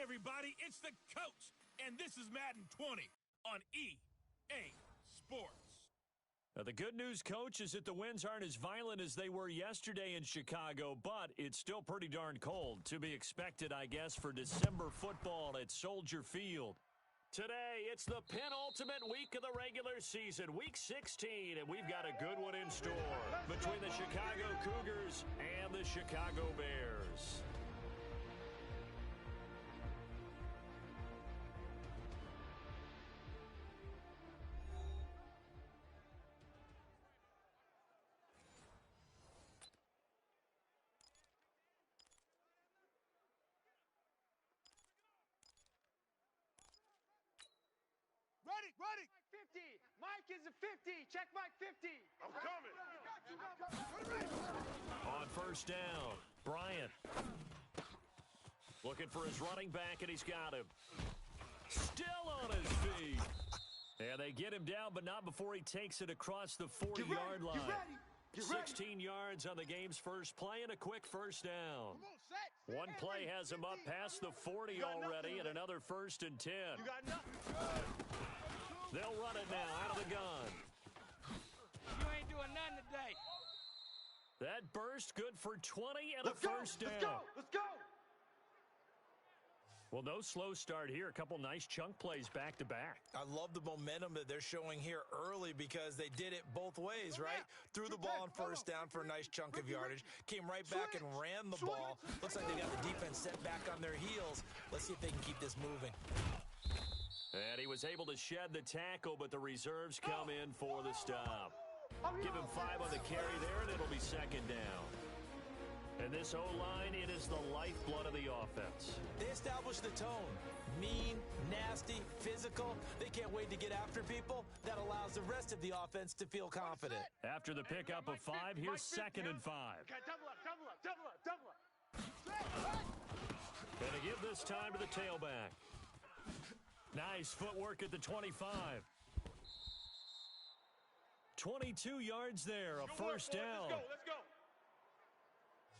everybody, it's the coach, and this is Madden 20 on EA Sports. Now, the good news, Coach, is that the winds aren't as violent as they were yesterday in Chicago, but it's still pretty darn cold. To be expected, I guess, for December football at Soldier Field. Today, it's the penultimate week of the regular season, Week 16, and we've got a good one in store between the Chicago Cougars and the Chicago Bears. Ready. 50. Mike is a 50. Check Mike 50. I'm coming. On first down, Bryant. Looking for his running back, and he's got him. Still on his feet. And they get him down, but not before he takes it across the 40-yard line. 16 yards on the game's first play and a quick first down. One play has him up past the 40 already and another 1st and 10. You got nothing. They'll run it now out of the gun. You ain't doing nothing today. That burst good for 20 and a first down. Let's go. Well, no slow start here. A couple nice chunk plays back-to-back. I love the momentum that they're showing here early because they did it both ways, right? Threw the ball on first down for a nice chunk of yardage, came right back and ran the ball. Looks like they got the defense set back on their heels. Let's see if they can keep this moving. And he was able to shed the tackle, but the reserves come in for the stop. Give him 5 on the carry there, and it'll be second down. And this O-line, it is the lifeblood of the offense. They established the tone. Mean, nasty, physical. They can't wait to get after people. That allows the rest of the offense to feel confident. After the pickup of 5, here's 2nd and 5. Okay, double up. Gonna give this time to the tailback. Nice footwork at the 25. 22 yards there, a first down. Let's go.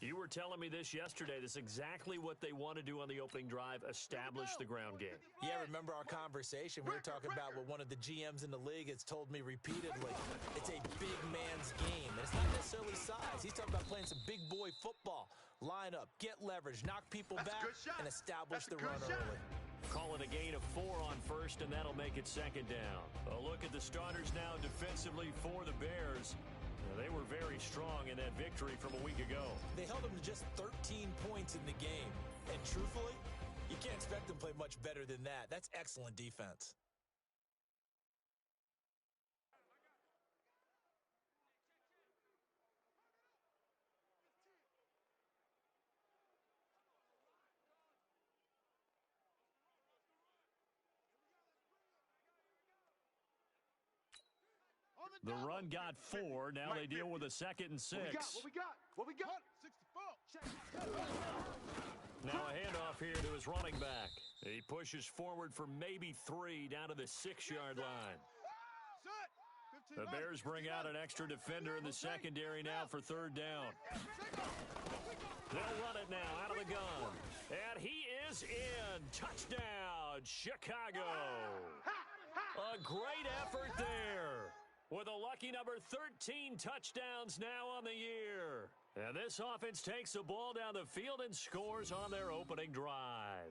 You were telling me this yesterday. This is exactly what they want to do on the opening drive, establish the ground game. Yeah, remember our conversation? We were talking about what one of the GMs in the league has told me repeatedly. It's a big man's game. And it's not necessarily size. He's talking about playing some big boy football. Line up, get leverage, knock people back, and establish the run early. Call it a gain of 4 on first, and that'll make it second down. A look at the starters now defensively for the Bears. They were very strong in that victory from a week ago. They held them to just 13 points in the game. And truthfully, you can't expect them to play much better than that. That's excellent defense. The run got 4. Now they deal with a 2nd and 6. What we got? 64. Now a handoff here to his running back. He pushes forward for maybe 3 down to the 6-yard line. The Bears bring out an extra defender in the secondary now for 3rd down. They'll run it now out of the gun. And he is in. Touchdown, Chicago. A great effort there. With a lucky number 13 touchdowns now on the year. And this offense takes the ball down the field and scores on their opening drive.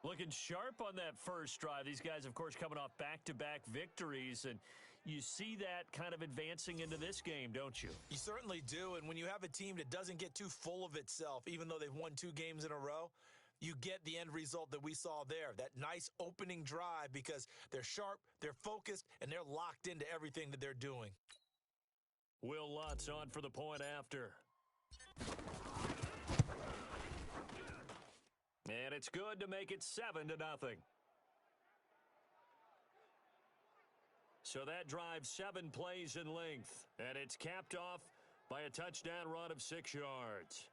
Looking sharp on that first drive. These guys, of course, coming off back-to-back victories. And you see that kind of advancing into this game, don't you? You certainly do. And when you have a team that doesn't get too full of itself, even though they've won 2 games in a row, you get the end result that we saw there, that nice opening drive, because they're sharp, they're focused, and they're locked into everything that they're doing. Will Lutz on for the point after. And it's good to make it 7-0. So that drive 7 plays in length, and it's capped off by a touchdown run of 6 yards.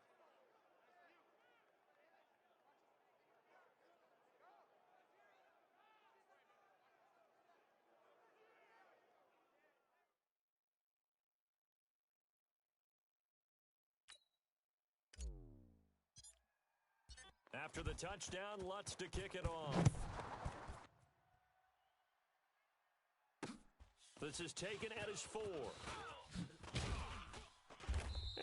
After the touchdown, Lutz to kick it off. This is taken at his 4.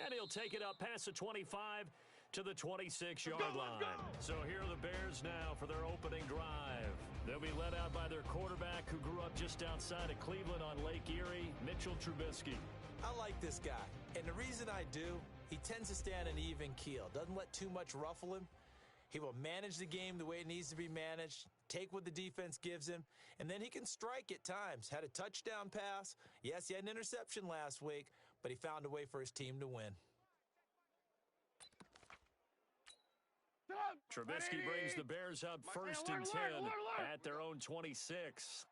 And he'll take it up past the 25 to the 26-yard line. So here are the Bears now for their opening drive. They'll be led out by their quarterback who grew up just outside of Cleveland on Lake Erie, Mitchell Trubisky. I like this guy, and the reason I do, he tends to stand an even keel, doesn't let too much ruffle him. He will manage the game the way it needs to be managed, take what the defense gives him, and then he can strike at times. Had a touchdown pass. Yes, he had an interception last week, but he found a way for his team to win. Trubisky brings the Bears up first and 10 at their own 26.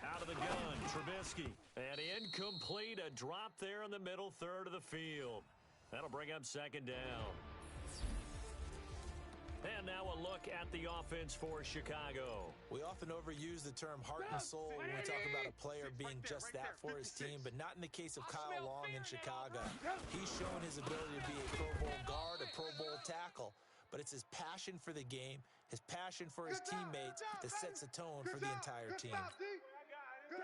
Out of the gun, Trubisky. And incomplete, a drop there in the middle third of the field. That'll bring up second down. And now a look at the offense for Chicago. We often overuse the term heart and soul when we talk about a player being just that for his team, but not in the case of Kyle Long in Chicago. He's shown his ability to be a Pro Bowl guard, a Pro Bowl tackle, but it's his passion for the game, his passion for his teammates that sets the tone for the entire team.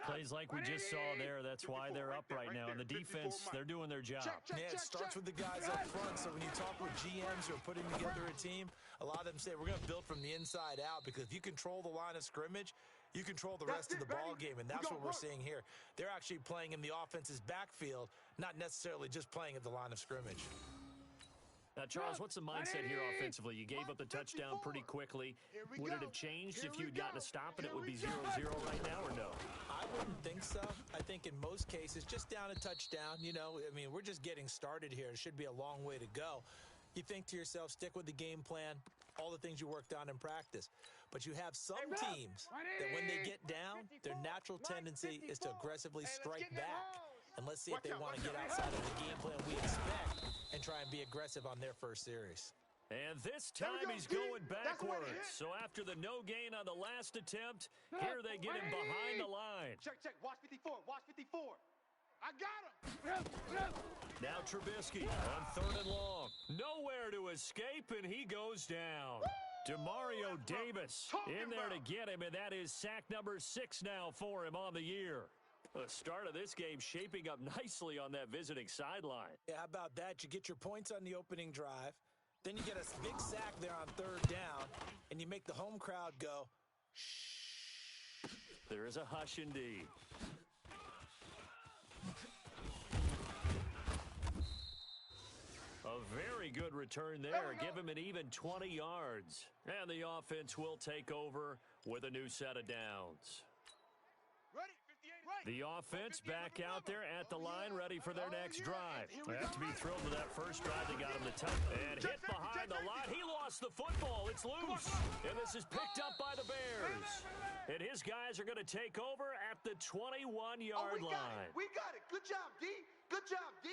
Plays like we just saw there, that's why they're up right now. And the defense, they're doing their job. Yeah, it starts with the guys up front. So when you talk with GMs who are putting together a team, a lot of them say, we're going to build from the inside out, because if you control the line of scrimmage, you control the rest of the ball game, and that's what we're seeing here. They're actually playing in the offense's backfield, not necessarily just playing at the line of scrimmage. Now, Charles, what's the mindset here offensively? You gave up the touchdown pretty quickly. Would it have changed if you had gotten a stop and it would be 0-0 right now, or no? I wouldn't think so. I think in most cases, just down a touchdown, you know, I mean, we're just getting started here. It should be a long way to go. You think to yourself, stick with the game plan, all the things you worked on in practice. But you have some teams that when they get down, their natural tendency is to aggressively strike back. And let's see if they want to get outside of the game plan we expect and try and be aggressive on their first series. And this time he's going backwards. So after the no gain on the last attempt, here they get him behind the line. Check. Watch 54. Watch 54. I got him. Now Trubisky on third and long. Nowhere to escape, and he goes down. Demario Davis in there to get him, and that is sack number 6 now for him on the year. The start of this game shaping up nicely on that visiting sideline. Yeah, how about that? You get your points on the opening drive. Then you get a big sack there on third down, and you make the home crowd go, shh. There is a hush indeed. A very good return there. Give him an even 20 yards. And the offense will take over with a new set of downs. Ready? 58. Right. The offense back out there at the line, ready for their next drive. They have to be thrilled with that first drive. They got him the touch. And hit behind the line. He lost the football. It's loose. And this is picked up by the Bears. And his guys are going to take over at the 21-yard line. We got it. Good job, D. Good job, D.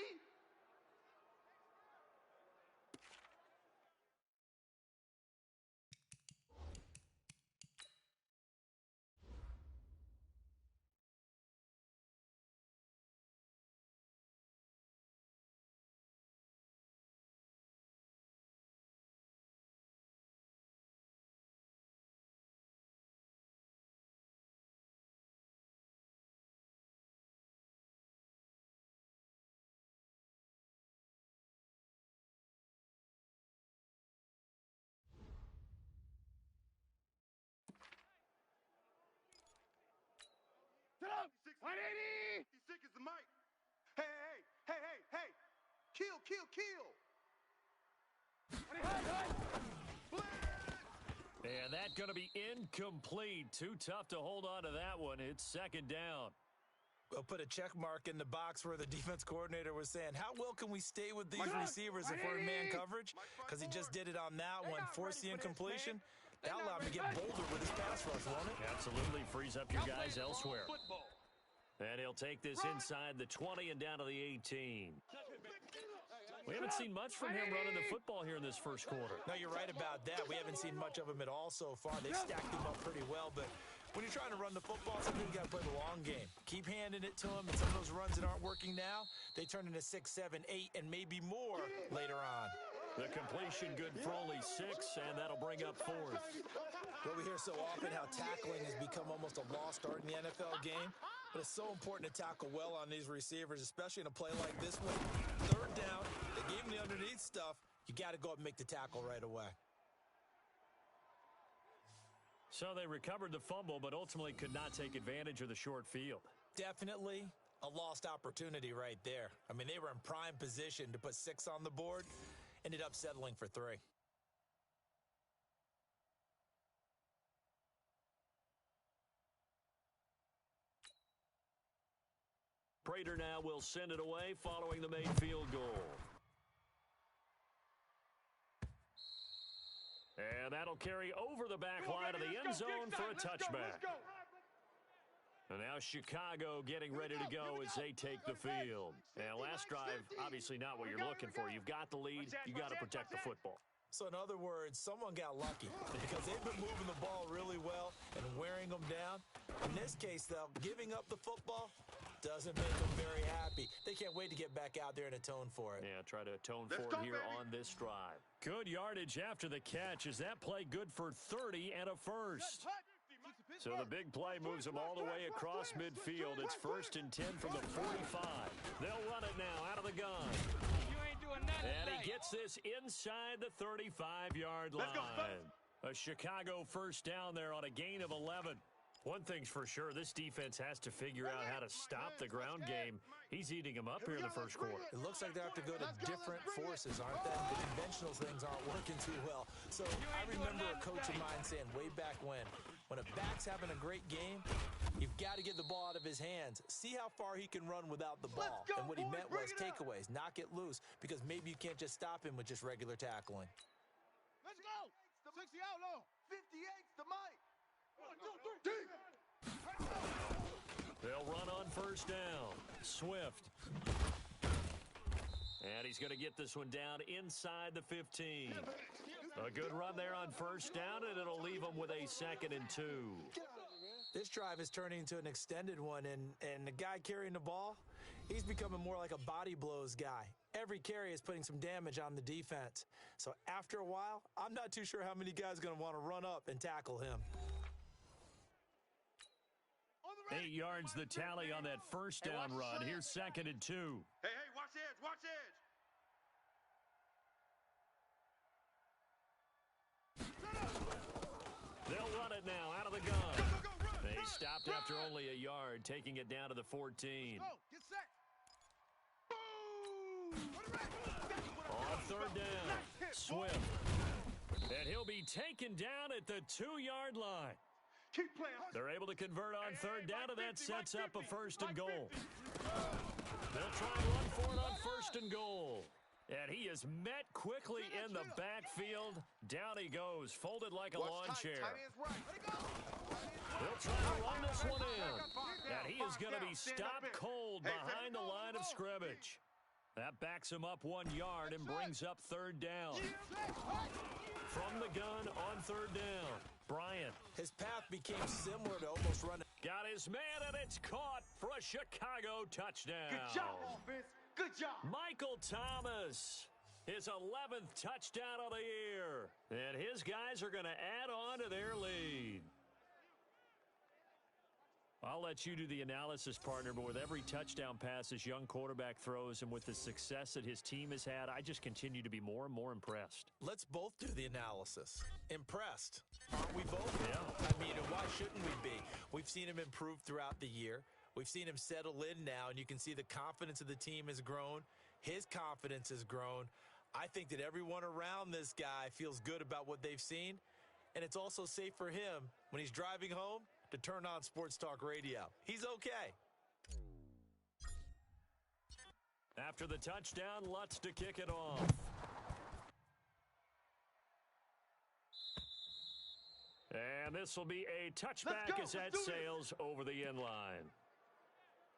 Sit up. 180. He's sick as the mic. Hey. Kill. And that's going to be incomplete. Too tough to hold on to that one. It's second down. We'll put a check mark in the box where the defense coordinator was saying, how well can we stay with these receivers if we're in man coverage? Because he just did it on that one. Force the incompletion. That'll allow him to get bolder with his pass rush, won't it? Absolutely frees up your guys elsewhere. And he'll take this inside the 20 and down to the 18. We haven't seen much from him running the football here in this first quarter. No, you're right about that. We haven't seen much of him at all so far. They've stacked him up pretty well, but When you're trying to run the football, sometimes you got to play the long game. Keep handing it to him, and some of those runs that aren't working now, they turn into 6, 7, 8, and maybe more later on. The completion good for only 6, and that'll bring up 4th. Well, we hear so often how tackling has become almost a lost art in the NFL game, but it's so important to tackle well on these receivers, especially in a play like this one. 3rd down, they gave him the underneath stuff. You got to go up and make the tackle right away. So they recovered the fumble, but ultimately could not take advantage of the short field. Definitely a lost opportunity right there. I mean, they were in prime position to put 6 on the board. Ended up settling for 3. Prater now will send it away following the made field goal. And that'll carry over the back line of the end zone for a touchback. And now Chicago getting ready to go as they take the field. And last drive, obviously not what you're looking for. You've got the lead. You got to protect the football. So in other words, someone got lucky because they've been moving the ball really well and wearing them down. In this case, though, giving up the football doesn't make them very happy. They can't wait to get back out there and atone for it. Yeah, try to atone for it here on this drive. Good yardage after the catch. Is that play good for 30 and a first? So the big play moves them all the way across midfield. It's 1st and 10 from the 45. They'll run it now out of the gun. And he gets this inside the 35-yard line. A Chicago first down there on a gain of 11. One thing's for sure, this defense has to figure out how to stop the ground game. He's eating them up here in the first quarter. It looks like they have to go to different forces, aren't they? The conventional things aren't working too well. So I remember a coach of mine saying way back when a back's having a great game, you've got to get the ball out of his hands. See how far he can run without the ball. And what he meant was takeaways, knock it loose, because maybe you can't just stop him with just regular tackling. Let's go. 60 outlaw. 58's the mic. 1, 2, 3. They'll run on first down. Swift. And he's going to get this one down inside the 15. A good run there on first down, and it'll leave them with a 2nd and 2. This drive is turning into an extended one, and the guy carrying the ball, he's becoming more like a body blows guy. Every carry is putting some damage on the defense. So after a while, I'm not too sure how many guys are going to want to run up and tackle him. 8 yards the tally on that first down run. Here's 2nd and 2. Hey, watch edge, watch edge. They'll run it now out of the gun. They stopped after only a yard, taking it down to the 14. Go. Get set. On 3rd down, Swift. And he'll be taken down at the 2-yard line. Keep playing. They're able to convert on 3rd down, and that sets up a 1st and goal. They'll try and run for it on 1st and goal. And he is met quickly in the backfield. Down he goes, folded like a lawn chair. They'll try to run this one in. And he is going to be stopped cold behind the line of scrimmage. That backs him up 1 yard and brings up 3rd down. From the gun on 3rd down, Bryant. His path became similar to almost running. Got his man, and it's caught for a Chicago touchdown. Good job, offense. Good job. Michael Thomas, his 11th touchdown of the year. And his guys are going to add on to their lead. I'll let you do the analysis, partner, but with every touchdown pass this young quarterback throws and with the success that his team has had, I just continue to be more and more impressed. Let's both do the analysis. Impressed. Aren't we both? Yeah. I mean, and why shouldn't we be? We've seen him improve throughout the year. We've seen him settle in now, and you can see the confidence of the team has grown. His confidence has grown. I think that everyone around this guy feels good about what they've seen, and it's also safe for him when he's driving home to turn on Sports Talk Radio. He's okay. After the touchdown, Lutz to kick it off. And this will be a touchback as that sails over the end line.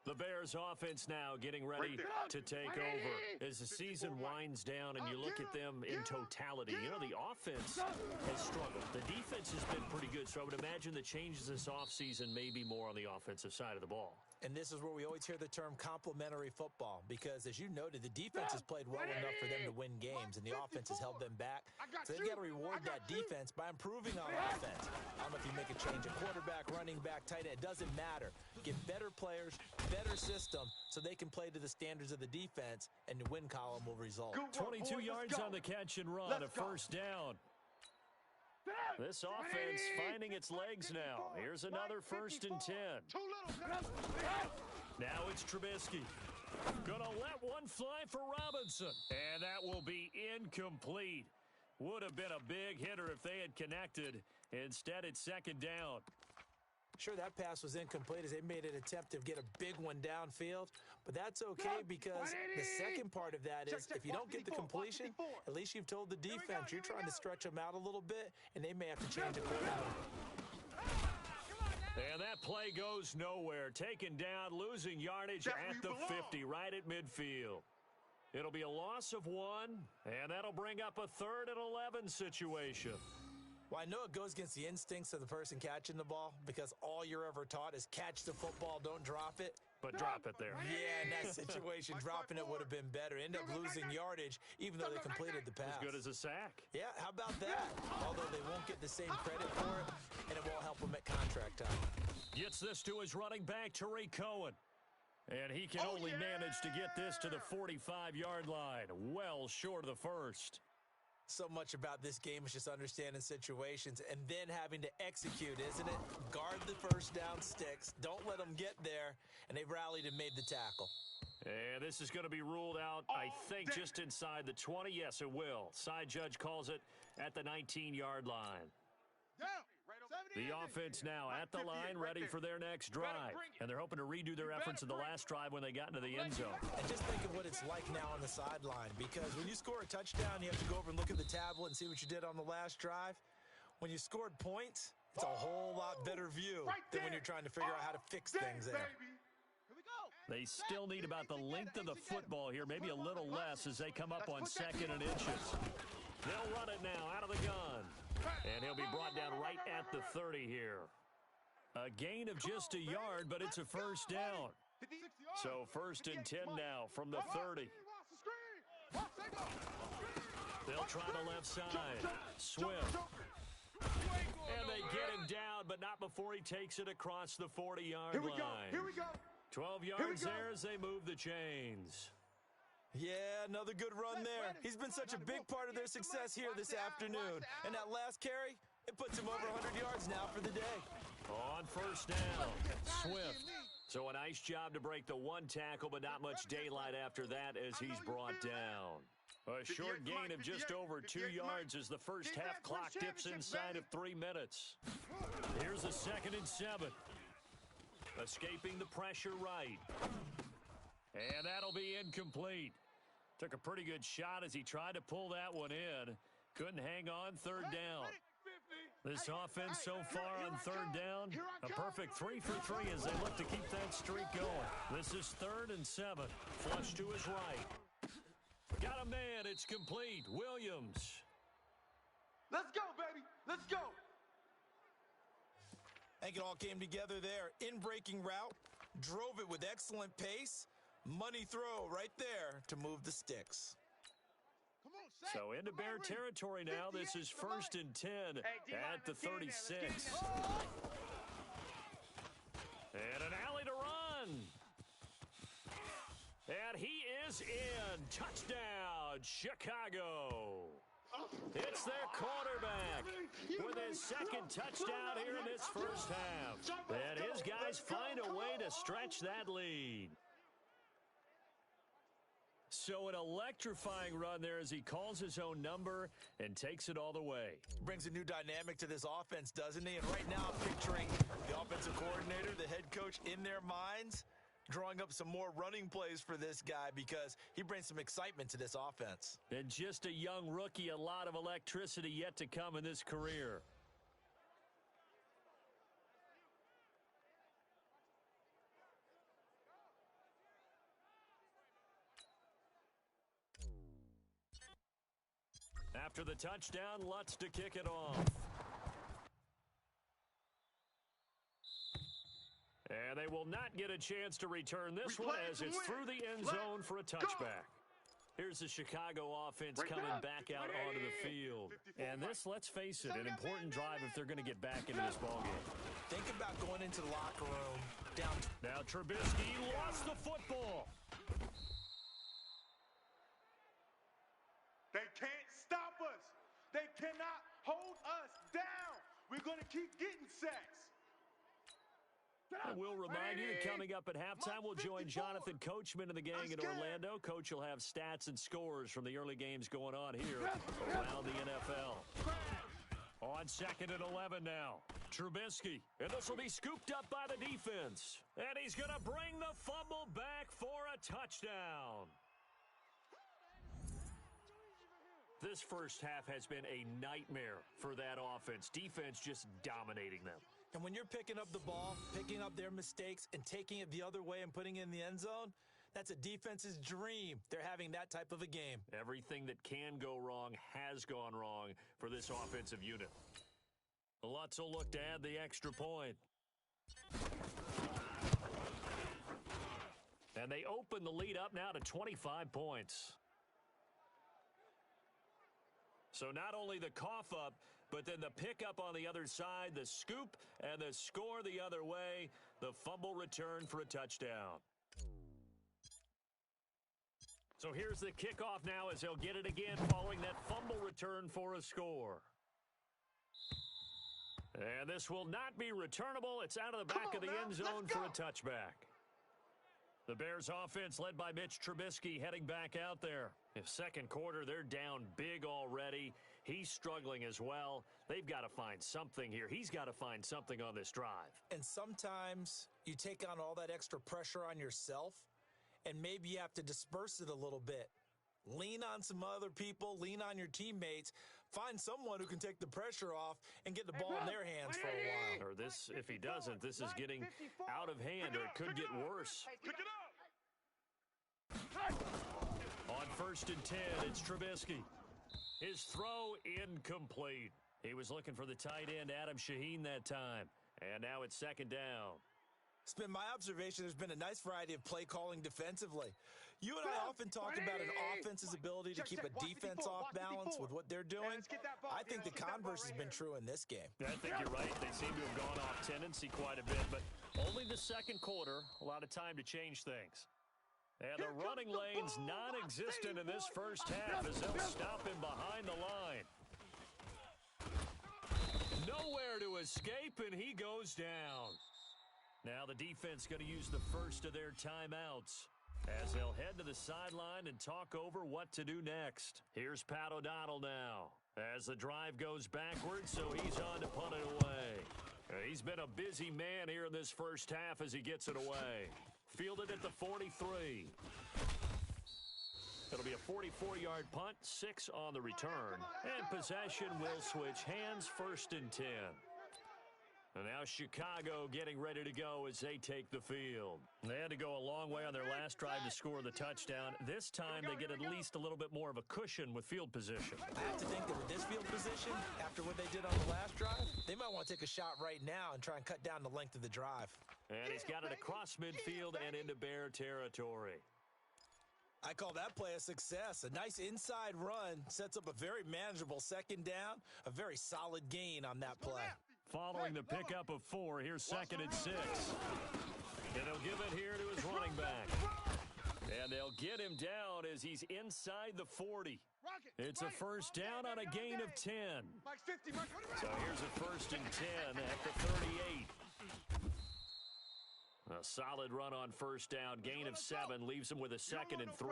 The Bears offense now getting ready to take over as the season winds down and you look at them in totality. You know, the offense has struggled. The defense has been pretty good, so I would imagine the changes this offseason may be more on the offensive side of the ball. And this is where we always hear the term complementary football because, as you noted, the defense has played well enough for them to win games, and the offense has held them back. So they've got to reward that defense by improving on offense. I don't know if you make a change at quarterback, running back, tight end. It doesn't matter. Get better players, better system, so they can play to the standards of the defense, and the win column will result. 22 yards on the catch and run, a first down. This offense finding its legs now. Here's another 1st and 10. Now it's Trubisky. Gonna let one fly for Robinson. And that will be incomplete. Would have been a big hitter if they had connected. Instead, it's 2nd down. Sure, that pass was incomplete as they made an attempt to get a big one downfield, but that's okay because the second part of that is if you don't get the completion, at least you've told the defense you're trying to stretch them out a little bit, and they may have to change it. And that play goes nowhere. Taken down, losing yardage at the 50, right at midfield. It'll be a loss of 1, and that'll bring up a 3rd and 11 situation. Well, I know it goes against the instincts of the person catching the ball because all you're ever taught is catch the football, don't drop it. But drop it there. Yeah, in that situation, dropping it would have been better. End up losing yardage even though they completed the pass. As good as a sack. Yeah, how about that? Although they won't get the same credit for it, and it won't help them at contract time. Gets this to his running back, Tariq Cohen. And he can only manage to get this to the 45-yard line. Well short of the first. So much about this game is just understanding situations and then having to execute, isn't it? Guard the first down sticks. Don't let them get there. And they've rallied and made the tackle. And this is going to be ruled out, I think, just inside the 20. Yes, it will. Side judge calls it at the 19-yard line. The offense now at the line, ready for their next drive. And they're hoping to redo their efforts in the last drive when they got into the end zone. And just think of what it's like now on the sideline, because when you score a touchdown, you have to go over and look at the tablet and see what you did on the last drive. When you scored points, it's a whole lot better view than when you're trying to figure out how to fix things there. They still need about the length of the football here, maybe a little less as they come up on 2nd and inches. They'll run it now out of the gun. And he'll be brought down right at the 30 here. A gain of just a yard, but it's a first down. So 1st and 10 now from the 30. They'll try the left side. Swift. And they get him down, but not before he takes it across the 40-yard line. Here we go. 12 yards there as they move the chains. Yeah, another good run there. He's been such a big part of their success here this afternoon. And that last carry, it puts him over 100 yards now for the day. On 1st down, Swift. So a nice job to break the 1 tackle, but not much daylight after that as he's brought down. A short gain of just over 2 yards as the first half clock dips inside of 3 minutes. Here's a 2nd and 7. Escaping the pressure right. And that'll be incomplete. Took a pretty good shot as he tried to pull that one in. Couldn't hang on 3rd down. This offense so far on 3rd down, a perfect 3 for 3 as they look to keep that streak going. This is 3rd and 7. Flush to his right. Got a man. It's complete. Williams. Let's go, baby. Let's go. I think it all came together there. In-breaking route. Drove it with excellent pace. Money throw right there to move the sticks. So into Bear territory now. This is 1st and 10 at the 36. And an alley to run. And he is in. Touchdown, Chicago. It's their quarterback with his 2nd touchdown here in this first half. And his guys find a way to stretch that lead. So an electrifying run there as he calls his own number and takes it all the way. Brings a new dynamic to this offense, doesn't he? And right now I'm picturing the offensive coordinator, the head coach in their minds, drawing up some more running plays for this guy because he brings some excitement to this offense. And just a young rookie, a lot of electricity yet to come in this career. After the touchdown, Lutz to kick it off. And they will not get a chance to return this one as it's through the end zone for a touchback. Here's the Chicago offense coming back out onto the field. And this, let's face it, an important drive if they're going to get back into this ballgame. Think about going into the locker room down. Now Trubisky lost the football. They can't stop us. They cannot hold us down. We're going to keep getting sacks. I will remind you that coming up at halftime, we'll join Jonathan Coachman and the gang in Orlando. Coach will have stats and scores from the early games going on here around the NFL. On 2nd and 11 now. Trubisky, and this will be scooped up by the defense. And he's going to bring the fumble back for a touchdown. This first half has been a nightmare for that offense. Defense just dominating them. And when you're picking up the ball, picking up their mistakes, and taking it the other way and putting it in the end zone, that's a defense's dream. They're having that type of a game. Everything that can go wrong has gone wrong for this offensive unit. Lutz will look to add the extra point. And they open the lead up now to 25 points. So not only the cough up, but then the pickup on the other side, the scoop, and the score the other way, the fumble return for a touchdown. So here's the kickoff now as they'll get it again following that fumble return for a score. And this will not be returnable. It's out of the back of the end zone for a touchback. The Bears offense led by Mitch Trubisky heading back out there. In second quarter, they're down big already. He's struggling as well. They've got to find something here. He's got to find something on this drive. And sometimes you take on all that extra pressure on yourself, and maybe you have to disperse it a little bit. Lean on some other people, lean on your teammates, find someone who can take the pressure off and get the ball in their hands for a while. Or this, if he doesn't, this is getting out of hand, or it could get worse. Pick it up. On 1st and 10, it's Trubisky. His throw incomplete. He was looking for the tight end, Adam Shaheen, that time. And now it's 2nd down. It's been my observation there's been a nice variety of play calling defensively. You and I often talk about an offense's ability to keep a defense off balance with what they're doing. I think the converse has been true in this game. I think you're right. They seem to have gone off tendency quite a bit, but only the second quarter, a lot of time to change things. And the running lane's non-existent in this first half as they'll stop him behind the line. Nowhere to escape, and he goes down. Now the defense going to use the first of their timeouts as they'll head to the sideline and talk over what to do next. Here's Pat O'Donnell now as the drive goes backwards, so he's on to punt it away. He's been a busy man here in this first half as he gets it away. Fielded at the 43. It'll be a 44-yard punt, 6 on the return. And possession will switch hands, 1st and 10. And now Chicago getting ready to go as they take the field. They had to go a long way on their last drive to score the touchdown. This time they get at least a little bit more of a cushion with field position. I have to think that with this field position, after what they did on the last drive, they might want to take a shot right now and try and cut down the length of the drive. And he's got it across midfield and into Bear territory. I call that play a success. A nice inside run sets up a very manageable 2nd down, a very solid gain on that play. Following the pickup of 4, here's 2nd and 6. And he'll give it here to his running back. And they'll get him down as he's inside the 40. It's a first down on a gain of 10. So here's a 1st and 10 at the 38. A solid run on 1st down, gain of 7, leaves him with a 2nd and 3.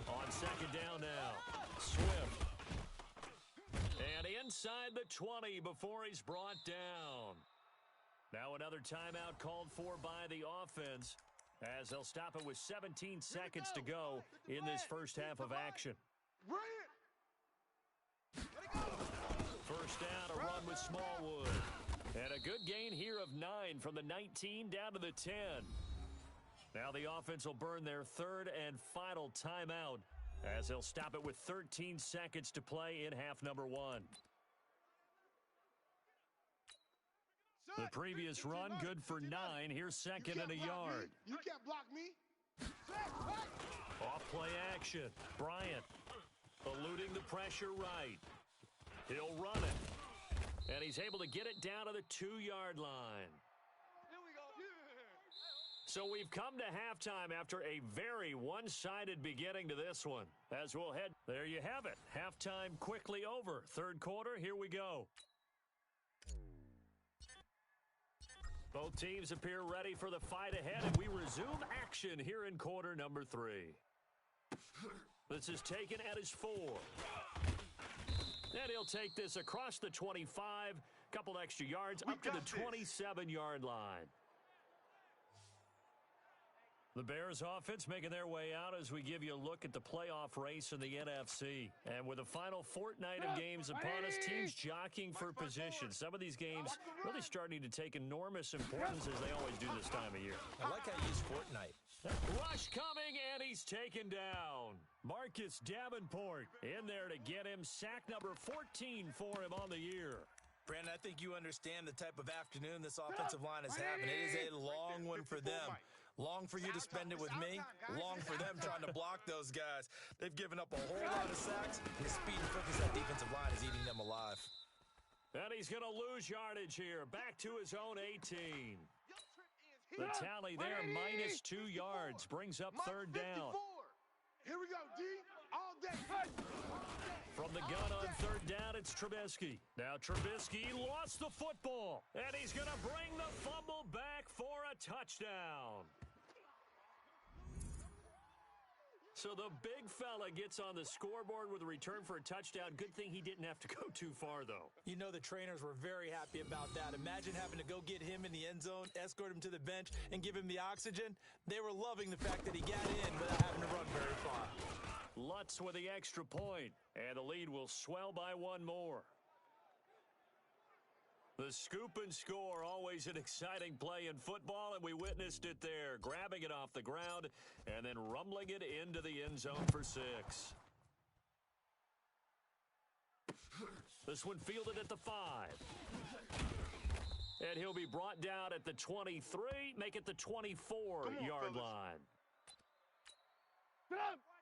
On 2nd down now, Swift. And inside the 20 before he's brought down. Now another timeout called for by the offense as they'll stop it with 17 seconds to go in this first half of action. First down, a run with Smallwood. And a good gain here of 9 from the 19 down to the 10. Now the offense will burn their 3rd and final timeout as he'll stop it with 13 seconds to play in half number one. The previous run, good for 9. Here's second and a yard. You can't block me. Off play action. Bryant eluding the pressure right. He'll run it. And he's able to get it down to the 2-yard line. So we've come to halftime after a very one-sided beginning to this one. As we'll head, there you have it. Halftime quickly over. Third quarter, here we go. Both teams appear ready for the fight ahead, and we resume action here in quarter number 3. This is taken at his 4. And he'll take this across the 25, couple extra yards, up to the 27-yard line. The Bears offense making their way out as we give you a look at the playoff race in the NFC. And with the final fortnight of games upon us, teams jockeying for position. Some of these games really starting to take enormous importance as they always do this time of year. I like how you use Fortnite. Rush coming, and he's taken down. Marcus Davenport in there to get him. Sack number 14 for him on the year. Brandon, I think you understand the type of afternoon this offensive line is having. It is a long one for them. Long for you to spend it with me. Long for them trying to block those guys. They've given up a whole lot of sacks, and the speed and quickness of that defensive line is eating them alive. And he's going to lose yardage here. Back to his own 18. The tally there, minus 2 yards, brings up third down. Here we go, D. All day. From the gun on third down, it's Trubisky. Now Trubisky lost the football, and he's going to bring the fumble back for a touchdown. So the big fella gets on the scoreboard with a return for a touchdown. Good thing he didn't have to go too far, though. You know the trainers were very happy about that. Imagine having to go get him in the end zone, escort him to the bench, and give him the oxygen. They were loving the fact that he got in without having to run very far. Lutz with the extra point, and the lead will swell by one more. The scoop and score, always an exciting play in football, and we witnessed it there, grabbing it off the ground and then rumbling it into the end zone for 6. This one fielded at the 5. And he'll be brought down at the 23, make it the 24-yard line.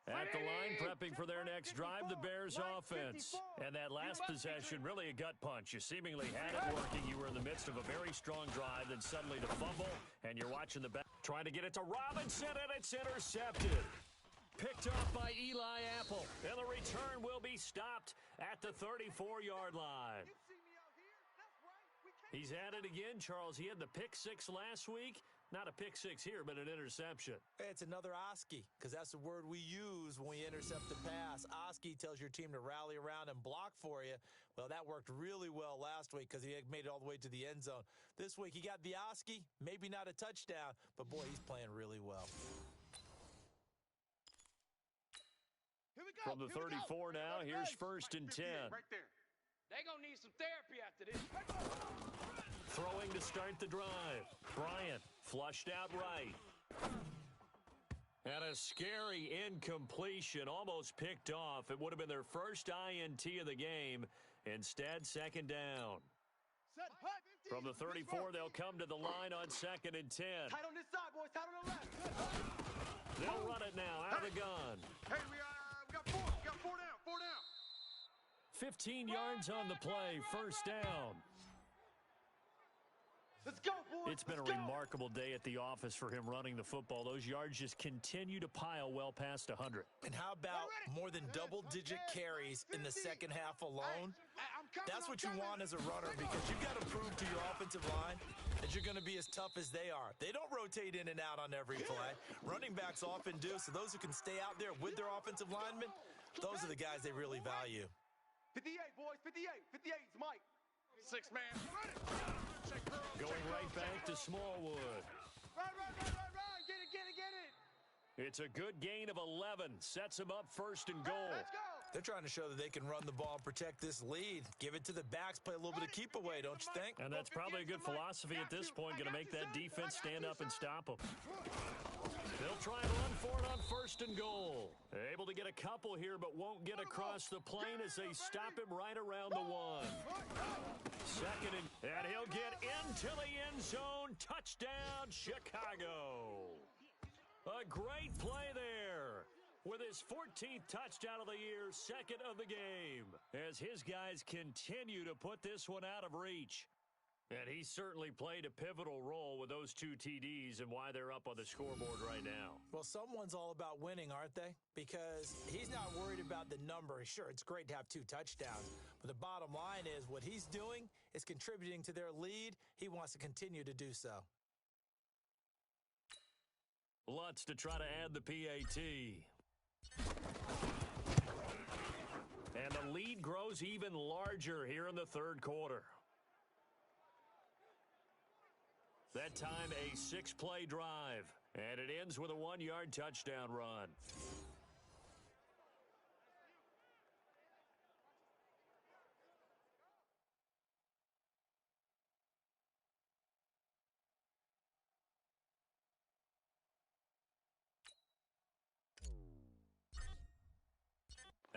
At the line, prepping for their next drive, the Bears offense. And that last possession, really a gut punch. You seemingly had it working. You were in the midst of a very strong drive, then suddenly to fumble, and you're watching the back. Trying to get it to Robinson, and it's intercepted. Picked off by Eli Apple, and the return will be stopped at the 34-yard line. He's at it again, Charles. He had the pick 6 last week. Not a pick 6 here, but an interception. It's another Oski, because that's the word we use when we intercept the pass. Oski tells your team to rally around and block for you. Well, that worked really well last week because he made it all the way to the end zone. This week, he got the Oski, maybe not a touchdown, but boy, he's playing really well. From the 34 now, here's first and 10. Right there. They're going to need some therapy after this. Throwing to start the drive. Bryant flushed out right. And a scary incompletion, almost picked off. It would have been their first INT of the game. Instead, second down. From the 34, they'll come to the line on second and 10. Tight on this side, boys. Tight on the left. They'll run it now out of the gun. Hey, we got 4. We got 4 down. 4 down. 15 yards on the play, first down. Let's go, boys. It's been a remarkable day at the office for him running the football. Those yards just continue to pile well past 100. And how about more than double-digit carries in the second half alone? That's what you want as a runner, because you've got to prove to your offensive line that you're going to be as tough as they are. They don't rotate in and out on every play. Running backs often do, so those who can stay out there with their offensive linemen, those are the guys they really value. 58, boys. 58. 58's Mike. 6 man. Going right back to Smallwood. Right. Get it. It's a good gain of 11. Sets him up first and goal. Let's go. They're trying to show that they can run the ball and protect this lead. Give it to the backs, play a little bit of keep away, don't you think? And that's probably a good philosophy at this point, going to make that defense stand up and stop them. They'll try and run for it on 1st and goal. Able to get a couple here, but won't get across the plane as they stop him right around the 1. Second and he'll get into the end zone. Touchdown, Chicago. A great play there. With his 14th touchdown of the year, 2nd of the game, as his guys continue to put this one out of reach. And he certainly played a pivotal role with those 2 TDs and why they're up on the scoreboard right now. Well, someone's all about winning, aren't they? Because he's not worried about the number. Sure, it's great to have 2 touchdowns, but the bottom line is what he's doing is contributing to their lead. He wants to continue to do so. Lutz to try to add the PAT. And the lead grows even larger here in the 3rd quarter. That time, a 6-play drive. And it ends with a 1-yard touchdown run.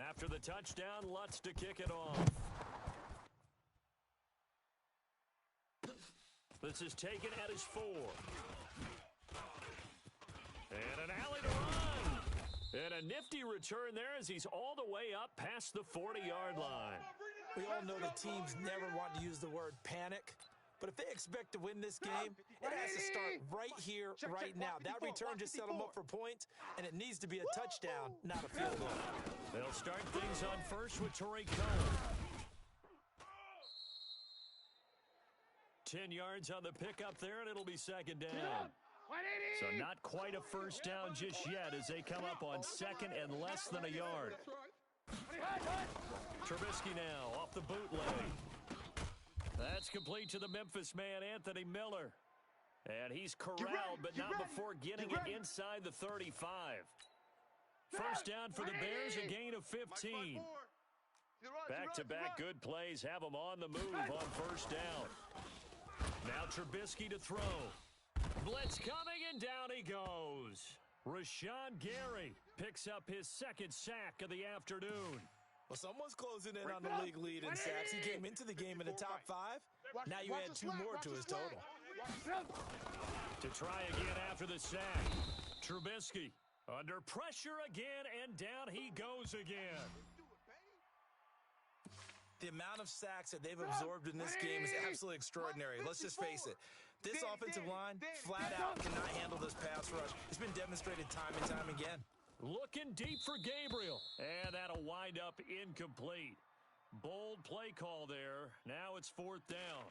After the touchdown, Lutz to kick it off. This is taken at his 4. And an alley to run. And a nifty return there as he's all the way up past the 40-yard line. We all know the teams never want to use the word panic. But if they expect to win this game, it has to start right here, right now. That return just set them up for points, and it needs to be a touchdown, not a field goal. They'll start things on first with Tariq Cohen. 10 yards on the pickup there, and it'll be 2nd down. So not quite a first down just yet as they come up on 2nd and less than a yard. Trubisky now off the bootleg. That's complete to the Memphis man, Anthony Miller. And he's corralled, but not before getting it inside the 35. First down for the Bears, a gain of 15. Back-to-back good plays have them on the move on first down. Now Trubisky to throw. Blitz coming, and down he goes. Rashawn Gary picks up his 2nd sack of the afternoon. Well, someone's closing in on the league lead in sacks. He came into the game in the top 5. Now you add 2 more to his total. To try again after the sack. Trubisky under pressure again, and down he goes again. The amount of sacks that they've absorbed in this game is absolutely extraordinary. Let's just face it. This offensive line flat out cannot handle this pass rush. It's been demonstrated time and time again. Looking deep for Gabriel, and that'll wind up incomplete. Bold play call there. Now it's 4th down.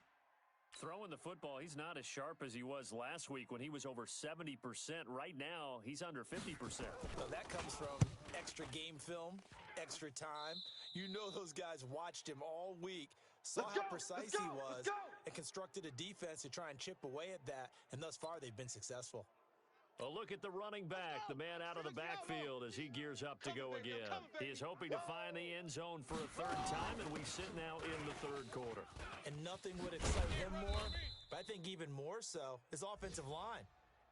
Throwing the football, he's not as sharp as he was last week when he was over 70%. Right now, he's under 50%. So that comes from extra game film, extra time. You know those guys watched him all week, saw how precise he was, and constructed a defense to try and chip away at that, and thus far they've been successful. A look at the running back, the man out of the backfield as he gears up to go again. He is hoping to find the end zone for a 3rd time, and we sit now in the 3rd quarter. And nothing would excite him more, but I think even more so, his offensive line.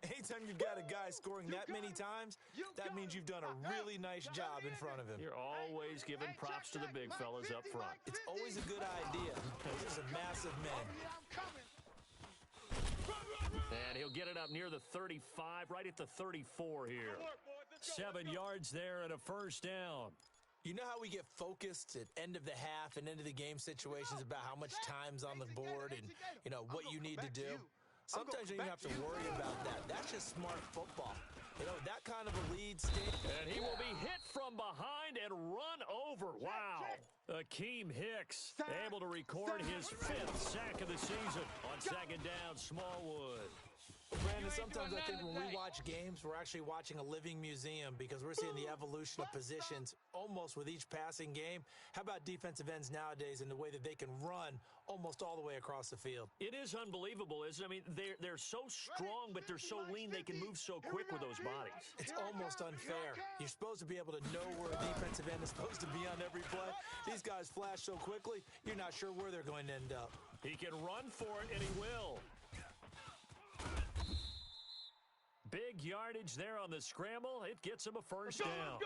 Anytime you've got a guy scoring that many times, that means you've done a really nice job in front of him. You're always giving props to the big fellas up front. It's always a good idea. These are massive men. And he'll get it up near the 35, right at the 34 here. 7 yards there and a first down. You know how we get focused at end of the half and into the game situations about how much time's on the board and, you know, what you need to do? Sometimes you don't even have to worry about that. That's just smart football. You know, that kind of a lead state. And he will be hit from behind and run over. Wow. Akeem Hicks able to record his 5th sack of the season on 2nd down, Smallwood. Brandon, sometimes I think when we watch games, we're actually watching a living museum because we're seeing the evolution of positions almost with each passing game. How about defensive ends nowadays and the way that they can run almost all the way across the field? It is unbelievable, isn't it? I mean, they're so strong, but they're so lean they can move so quick with those bodies. It's almost unfair. You're supposed to be able to know where a defensive end is supposed to be on every play. These guys flash so quickly, you're not sure where they're going to end up. He can run for it, and he will. Big yardage there on the scramble. It gets him a first down.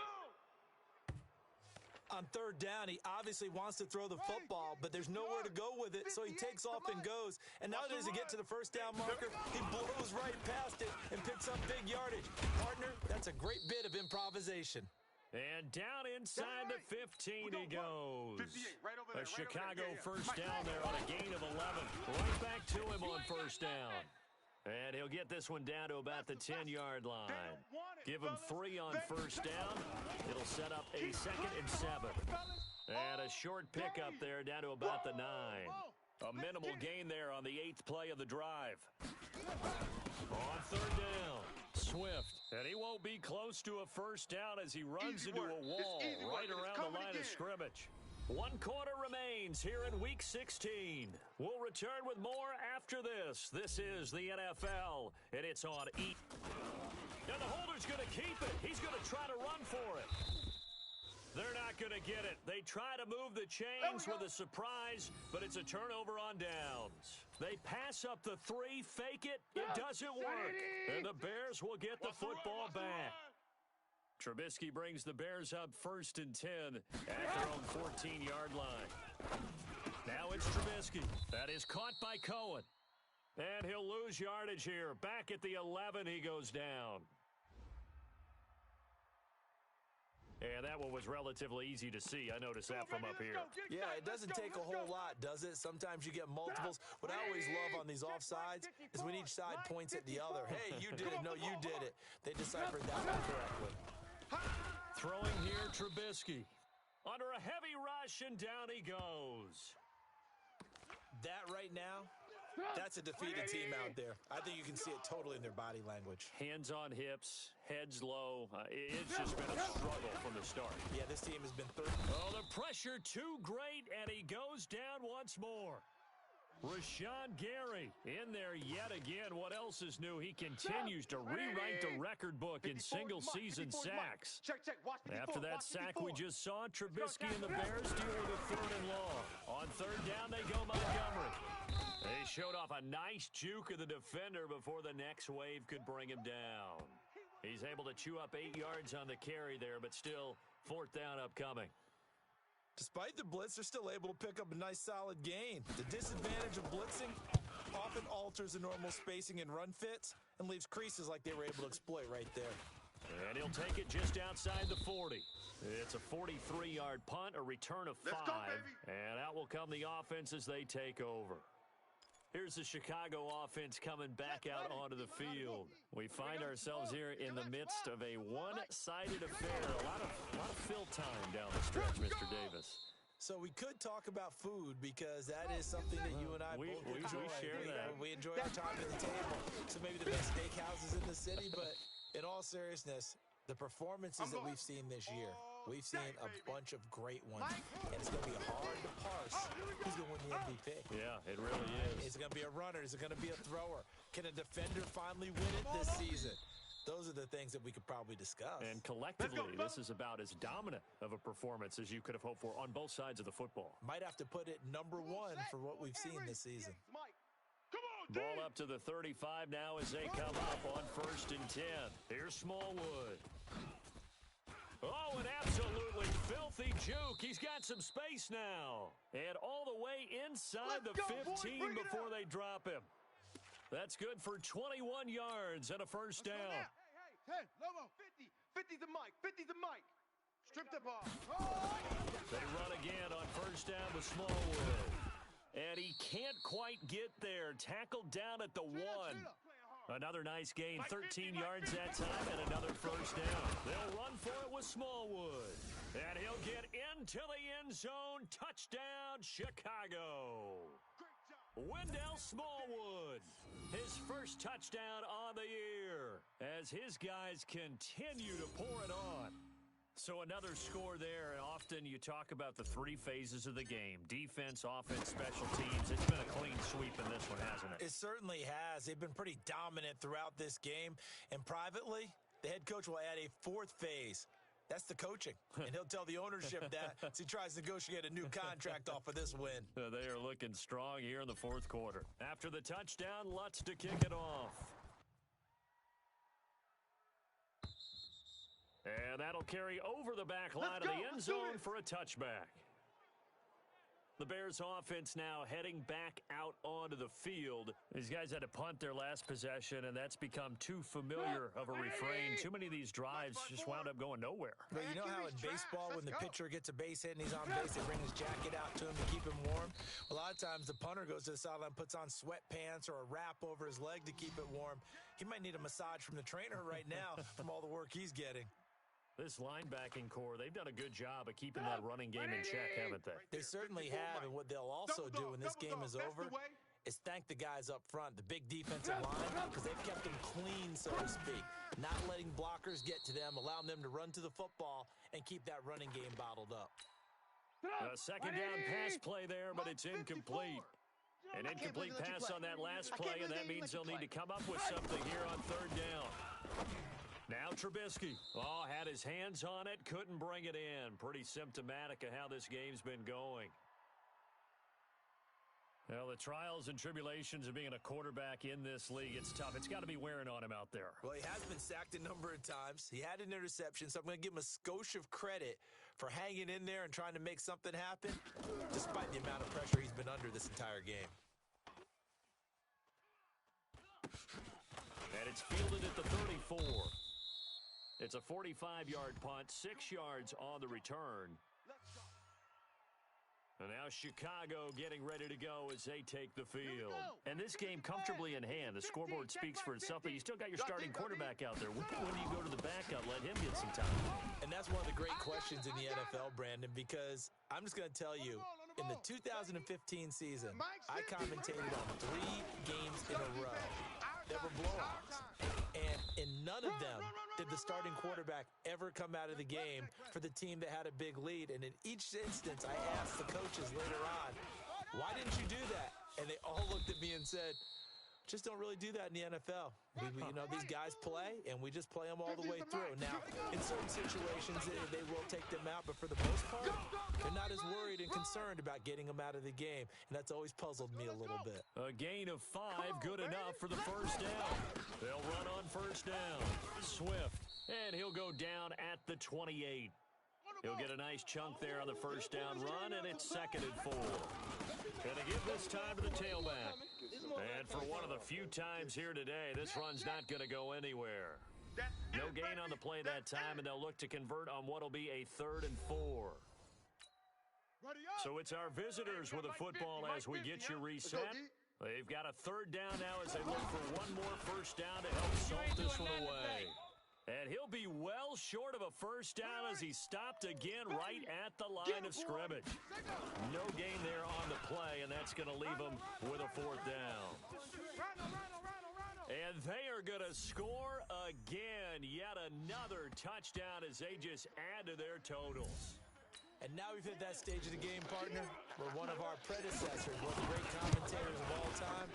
On third down, he obviously wants to throw the football, but there's nowhere to go with it, so he takes off and goes. And now that he gets to the first down marker, he blows right past it and picks up big yardage. Partner, that's a great bit of improvisation. And down inside the 15 he goes. A Chicago first down there on a gain of 11. Right back to him on first down. And he'll get this one down to about the 10-yard line. Give him 3 on first down. It'll set up a 2nd and 7. And a short pickup there down to about the 9. A minimal gain there on the 8th play of the drive. On third down, Swift. And he won't be close to a first down as he runs into a wall right around the line of scrimmage. 1 quarter remains here in Week 16. We'll return with more after this. This is the NFL, and it's on E. And the holder's going to keep it. He's going to try to run for it. They're not going to get it. They try to move the chains with a surprise, but it's a turnover on downs. They pass up the 3, fake it. It doesn't work. And the Bears will get the football back. Trubisky brings the Bears up 1st and 10 at their own 14-yard line. Now it's Trubisky. That is caught by Cohen. And he'll lose yardage here. Back at the 11, he goes down. And that one was relatively easy to see. I noticed that from up here. Yeah, it doesn't take a whole lot, does it? Sometimes you get multiples. What I always love on these offsides is when each side points at the other. Hey, you did it. No, you did it. They deciphered that one correctly. Throwing here, Trubisky. Under a heavy rush, and down he goes. That right now, that's a defeated team out there. I think you can see it totally in their body language. Hands on hips, heads low. It's just been a struggle from the start. Yeah, this team has been third. Oh, the pressure too great, and he goes down once more. Rashawn Gary in there yet again. What else is new? He continues to rewrite the record book in single-season sacks. After that sack we just saw, Trubisky and the Bears deal with a 3rd and long. On third down, they go Montgomery. They showed off a nice juke of the defender before the next wave could bring him down. He's able to chew up 8 yards on the carry there, but still 4th down upcoming. Despite the blitz, they're still able to pick up a nice solid gain. The disadvantage of blitzing often alters the normal spacing and run fits and leaves creases like they were able to exploit right there. And he'll take it just outside the 40. It's a 43-yard punt, a return of 5. And out will come the offense as they take over. Here's the Chicago offense coming back out onto the field. We find ourselves here in the midst of a one-sided affair. A lot of fill time down the stretch, Mr. Davis. So we could talk about food because that is something that you and I both enjoy. We share that. We enjoy our time at the table. So maybe the best steakhouses in the city, but in all seriousness, the performances that we've seen this year, we've seen a bunch of great ones, and it's going to be hard to parse who's going to win the MVP. Yeah, it really is. Is it going to be a runner? Is it going to be a thrower? Can a defender finally win it this season? Those are the things that we could probably discuss. And collectively, this is about as dominant of a performance as you could have hoped for on both sides of the football. Might have to put it number 1 for what we've seen this season. Ball up to the 35 now as they come up on 1st and 10. Here's Smallwood. Oh, an absolutely filthy juke. He's got some space now. And all the way inside the 15 before they drop him. That's good for 21 yards and a first down. Hey, Lobo, 50. 50's the mic. 50's the mic. Strip the ball. They run again on first down with Smallwood. And he can't quite get there. Tackled down at the 1. Another nice gain, 13 yards that time, and another first down. They'll run for it with Smallwood. And he'll get into the end zone. Touchdown, Chicago. Wendell Smallwood, his first touchdown on the year as his guys continue to pour it on. So another score there, and often you talk about the three phases of the game: defense, offense, special teams. It's been a clean sweep in this one, hasn't it? It certainly has. They've been pretty dominant throughout this game. And privately, the head coach will add a fourth phase. That's the coaching. And he'll tell the ownership that as he tries to negotiate a new contract off of this win. They are looking strong here in the fourth quarter. After the touchdown, Lutz to kick it off. And that'll carry over the back line of the end zone for a touchback. The Bears offense now heading back out onto the field. These guys had to punt their last possession, and that's become too familiar of a refrain. Too many of these drives just wound up going nowhere. But you know how in baseball, when the pitcher gets a base hit and he's on base, they bring his jacket out to him to keep him warm? A lot of times the punter goes to the sideline, puts on sweatpants or a wrap over his leg to keep it warm. He might need a massage from the trainer right now from all the work he's getting. This linebacking core, they've done a good job of keeping that running game in check, haven't they? They certainly have, and what they'll also do when this game is over is thank the guys up front, the big defensive line, because they've kept them clean, so to speak, not letting blockers get to them, allowing them to run to the football and keep that running game bottled up. A second down pass play there, but it's incomplete. An incomplete pass on that last play, and that means they'll need to come up with something here on third down. Now Trubisky. Oh, had his hands on it, couldn't bring it in. Pretty symptomatic of how this game's been going. Well, the trials and tribulations of being a quarterback in this league, it's tough. It's got to be wearing on him out there. Well, he has been sacked a number of times. He had an interception, so I'm going to give him a skosh of credit for hanging in there and trying to make something happen, despite the amount of pressure he's been under this entire game. And it's fielded at the 34. It's a 45-yard punt, 6 yards on the return. And now Chicago getting ready to go as they take the field. And this game comfortably in hand. The scoreboard speaks for itself, but you still got your starting quarterback out there. When do you go to the backup, let him get some time? And that's one of the great questions in the NFL, Brandon, because I'm just going to tell you, in the 2015 season, I commentated on 3 games in a row that were blowouts. And in none of them did the starting quarterback ever come out of the game for the team that had a big lead. And in each instance, I asked the coaches later on, why didn't you do that? And they all looked at me and said, just don't really do that in the NFL. These guys play, and we just play them all the way through. Now, in certain situations, they will take them out, but for the most part, they're not as worried and concerned about getting them out of the game, and that's always puzzled me a little bit. A gain of 5, good enough for the first down. They'll run on first down. Swift, and he'll go down at the 28. He'll get a nice chunk there on the first down run, and it's 2nd and 4. Gonna give this time to the tailback. And for one of the few times here today, this run's not going to go anywhere. No gain on the play that time, and they'll look to convert on what will be a 3rd and 4. So it's our visitors with a football as we get you reset. They've got a 3rd down now as they look for one more first down to help salt this one away. And he'll be well short of a first down as he stopped again right at the line of scrimmage. No gain there on the play, and that's going to leave him with a 4th down. And they are going to score again. Yet another touchdown as they just add to their totals. And now we've hit that stage of the game, partner, where one of our predecessors, one of the great commentators of all time,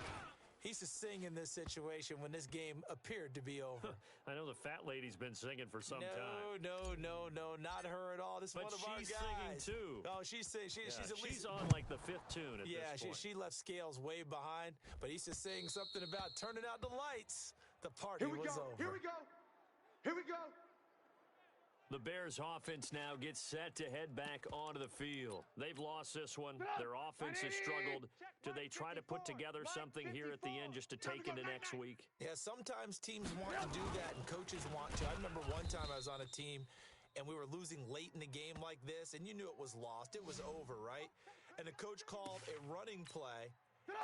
he used to sing in this situation when this game appeared to be over. I know the fat lady's been singing for some time. No, not her at all. This is one of our guys. But she's singing too. Oh, she's at least... She's on like the 5th tune at this point. She left Scales way behind, but he used to sing something about turning out the lights. The party was over. Here we go. The Bears offense now gets set to head back onto the field. They've lost this one. Their offense has struggled. Do they try to put together something here at the end just to take into next week? Yeah, sometimes teams want to do that and coaches want to. I remember one time I was on a team and we were losing late in the game like this, and you knew it was lost. It was over, right? And the coach called a running play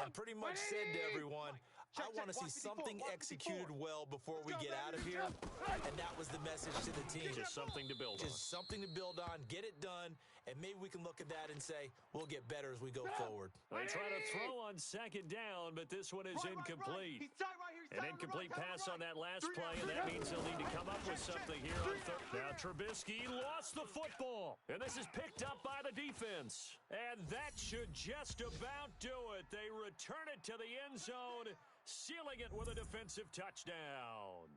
and pretty much said to everyone, I want to see something executed well before we get out of here, and that was the message to the team. Just something to build on. Just something to build on, get it done, and maybe we can look at that and say, we'll get better as we go forward. They try to throw on second down, but this one is incomplete. He's tight right here. He's An tight on the incomplete right, pass on on the that right. last play, and that means they'll need to come up with something here on third. Now Trubisky lost the football, and this is picked up by the defense. And that should just about do it. They return it to the end zone, sealing it with a defensive touchdown.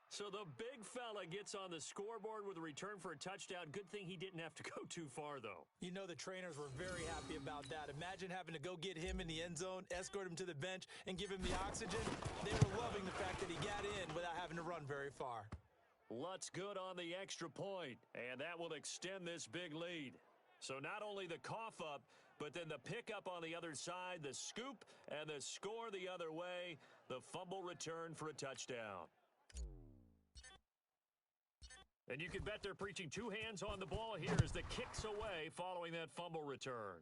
So the big fella gets on the scoreboard with a return for a touchdown. Good thing he didn't have to go too far, though. You know the trainers were very happy about that. Imagine having to go get him in the end zone, escort him to the bench, and give him the oxygen. They were loving the fact that he got in without having to run very far. Lutz good on the extra point, and that will extend this big lead. So not only the cough up, but then the pickup on the other side, the scoop, and the score the other way, the fumble return for a touchdown. And you can bet they're preaching two hands on the ball here as the kick's away following that fumble return.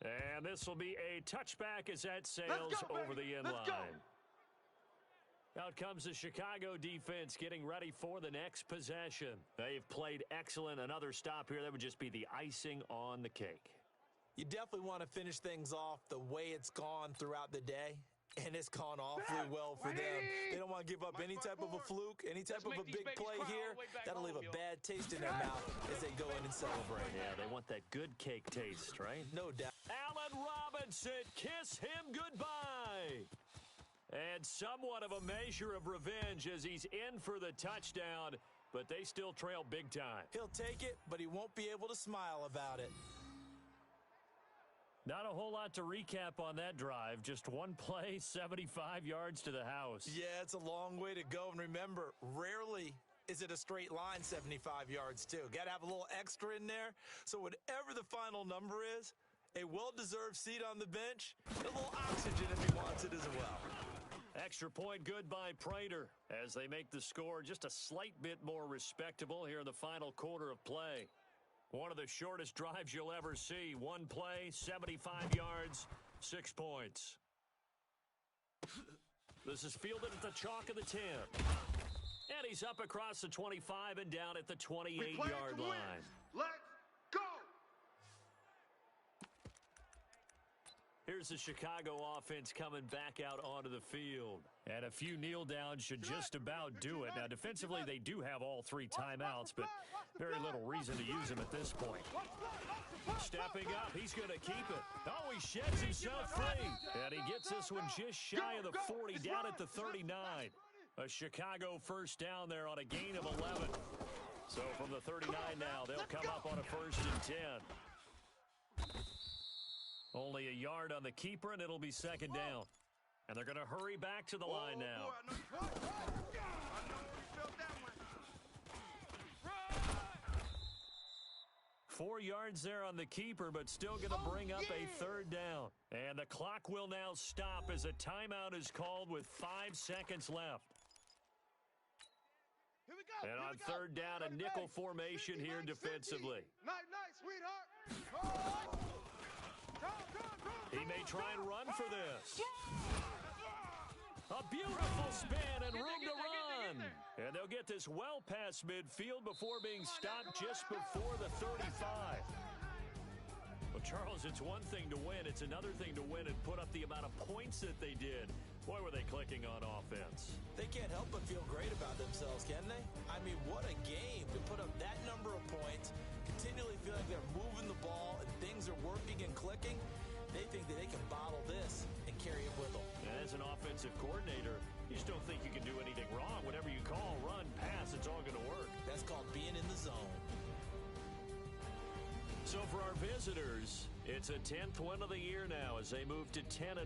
And this will be a touchback as that sails over the end line. Out comes the Chicago defense getting ready for the next possession. They've played excellent. Another stop here, that would just be the icing on the cake. You definitely want to finish things off the way it's gone throughout the day. And it's gone awfully well for them. They don't want to give up any type of a fluke, any type of a big play here. That'll leave a bad taste in their mouth as they go in and celebrate. Yeah, they want that good cake taste, right? No doubt. Allen Robinson, kiss him goodbye. And somewhat of a measure of revenge as he's in for the touchdown, but they still trail big time. He'll take it, but he won't be able to smile about it. Not a whole lot to recap on that drive. Just one play, 75 yards to the house. Yeah, it's a long way to go. And remember, rarely is it a straight line 75 yards, too. Got to have a little extra in there. So whatever the final number is, a well-deserved seat on the bench, and a little oxygen if he wants it as well. Extra point good by Prater as they make the score just a slight bit more respectable here in the final quarter of play. One of the shortest drives you'll ever see. One play, 75 yards, 6 points. This is fielded at the chalk of the 10. And he's up across the 25 and down at the 28-yard line. Let's go! Here's the Chicago offense coming back out onto the field. And a few kneel downs should just about do it. Now, defensively, they do have all three timeouts, but very little reason to use them at this point. Stepping up, he's going to keep it. Oh, he sheds himself free. And he gets this one just shy of the 40, down at the 39. A Chicago first down there on a gain of 11. So from the 39 now, they'll come up on a 1st and 10. Only a yard on the keeper, and it'll be 2nd down. And they're going to hurry back to the line now. 4 yards there on the keeper, but still going to bring up a 3rd down. And the clock will now stop as a timeout is called with 5 seconds left. Here we go. And on 3rd down, a nickel formation here defensively. Night, sweetheart. He may try and run for this. A beautiful spin and room to run. And they'll get this well past midfield before being stopped just before the 35. Well, Charles, it's one thing to win. It's another thing to win and put up the amount of points that they did. Boy, were they clicking on offense. They can't help but feel great about themselves, can they? I mean, what a game to put up that number of points, continually feel like they're moving the ball and things are working and clicking. They think that they can bottle this and carry it with them. As an offensive coordinator, you just don't think you can do anything wrong. Whatever you call, run, pass, it's all going to work. That's called being in the zone. So for our visitors, it's a 10th win of the year now as they move to 10-4.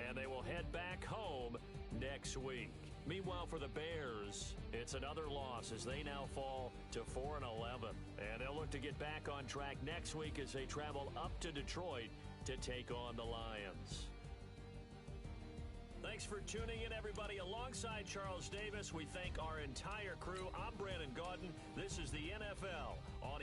And they will head back home next week. Meanwhile, for the Bears, it's another loss as they now fall to 4-11. And they'll look to get back on track next week as they travel up to Detroit to take on the Lions. Thanks for tuning in, everybody. Alongside Charles Davis, we thank our entire crew. I'm Brandon Gaudin. This is the NFL on